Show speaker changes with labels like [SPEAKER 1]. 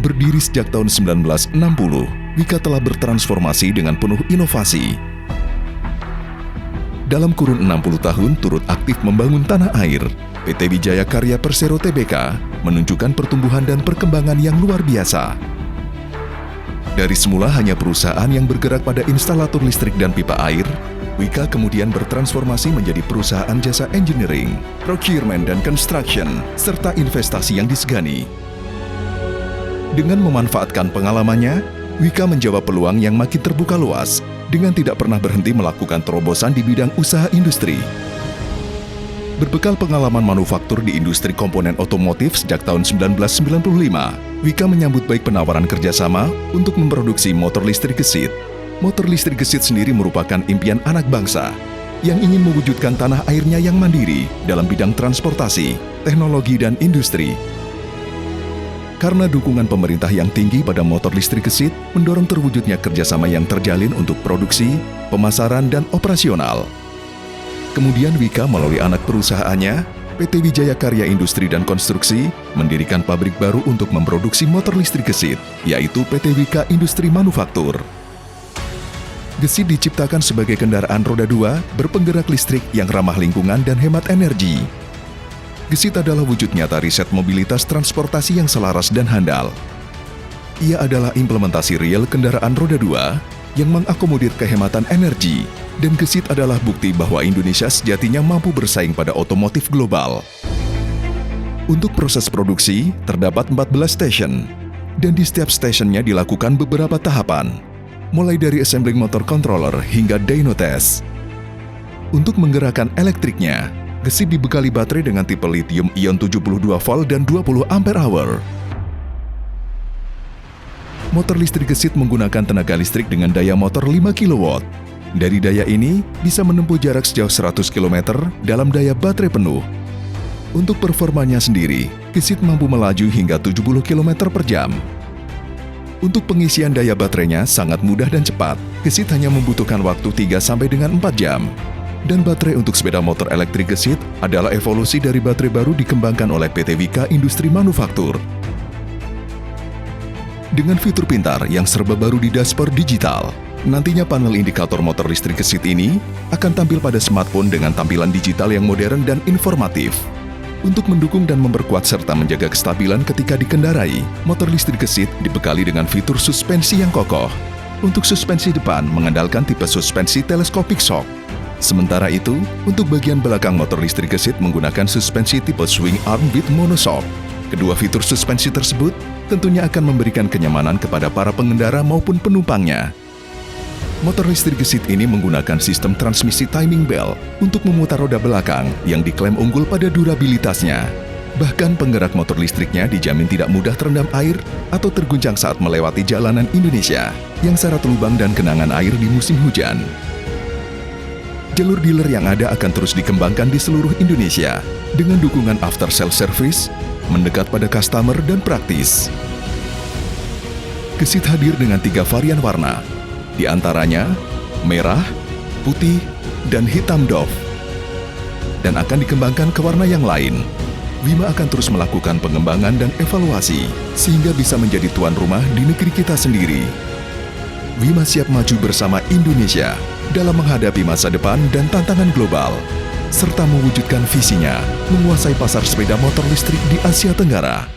[SPEAKER 1] Berdiri sejak tahun 1960, Wika telah bertransformasi dengan penuh inovasi. Dalam kurun 60 tahun turut aktif membangun tanah air, PT Wijaya Karya Persero Tbk menunjukkan pertumbuhan dan perkembangan yang luar biasa. Dari semula hanya perusahaan yang bergerak pada instalator listrik dan pipa air, Wika kemudian bertransformasi menjadi perusahaan jasa engineering, procurement dan construction, serta investasi yang disegani. Dengan memanfaatkan pengalamannya, Wika menjawab peluang yang makin terbuka luas dengan tidak pernah berhenti melakukan terobosan di bidang usaha industri. Berbekal pengalaman manufaktur di industri komponen otomotif sejak tahun 1995, Wika menyambut baik penawaran kerjasama untuk memproduksi motor listrik gesit. Motor listrik gesit sendiri merupakan impian anak bangsa yang ingin mewujudkan tanah airnya yang mandiri dalam bidang transportasi, teknologi, dan industri. Karena dukungan pemerintah yang tinggi pada motor listrik gesit mendorong terwujudnya kerjasama yang terjalin untuk produksi, pemasaran, dan operasional. Kemudian Wika melalui anak perusahaannya, PT Wijaya Karya Industri dan Konstruksi, mendirikan pabrik baru untuk memproduksi motor listrik gesit, yaitu PT Wika Industri Manufaktur. Gesit diciptakan sebagai kendaraan roda 2 berpenggerak listrik yang ramah lingkungan dan hemat energi. Gesit adalah wujud nyata riset mobilitas transportasi yang selaras dan handal. Ia adalah implementasi real kendaraan roda 2 yang mengakomodir kehematan energi, dan Gesit adalah bukti bahwa Indonesia sejatinya mampu bersaing pada otomotif global. Untuk proses produksi, terdapat 14 stesen, dan di setiap stasiunnya dilakukan beberapa tahapan, mulai dari assembling motor controller hingga dyno test. Untuk menggerakkan elektriknya, Gesit dibekali baterai dengan tipe lithium-ion 72 volt dan 20 ampere hour. Motor listrik Gesit menggunakan tenaga listrik dengan daya motor 5 kW. Dari daya ini, bisa menempuh jarak sejauh 100 km dalam daya baterai penuh. Untuk performanya sendiri, Gesit mampu melaju hingga 70 km per jam. Untuk pengisian daya baterainya sangat mudah dan cepat. Gesit hanya membutuhkan waktu 3-4 jam. Dan baterai untuk sepeda motor elektrik Gesit adalah evolusi dari baterai baru dikembangkan oleh PT Wika Industri Manufaktur. Dengan fitur pintar yang serba baru di dashboard digital, nantinya panel indikator motor listrik Gesit ini akan tampil pada smartphone dengan tampilan digital yang modern dan informatif. Untuk mendukung dan memperkuat serta menjaga kestabilan ketika dikendarai, motor listrik Gesit dibekali dengan fitur suspensi yang kokoh. Untuk suspensi depan mengandalkan tipe suspensi telescopic shock. Sementara itu, untuk bagian belakang motor listrik Gesit menggunakan suspensi tipe swing arm with monoshock. Kedua fitur suspensi tersebut tentunya akan memberikan kenyamanan kepada para pengendara maupun penumpangnya. Motor listrik Gesit ini menggunakan sistem transmisi timing belt untuk memutar roda belakang yang diklaim unggul pada durabilitasnya. Bahkan penggerak motor listriknya dijamin tidak mudah terendam air atau terguncang saat melewati jalanan Indonesia yang syarat lubang dan genangan air di musim hujan. Jalur dealer yang ada akan terus dikembangkan di seluruh Indonesia dengan dukungan after sales service, mendekat pada customer dan praktis. Gesit hadir dengan 3 varian warna, di antaranya merah, putih, dan hitam doff, dan akan dikembangkan ke warna yang lain. Wima akan terus melakukan pengembangan dan evaluasi sehingga bisa menjadi tuan rumah di negeri kita sendiri. Wima siap maju bersama Indonesia dalam menghadapi masa depan dan tantangan global, serta mewujudkan visinya menguasai pasar sepeda motor listrik di Asia Tenggara.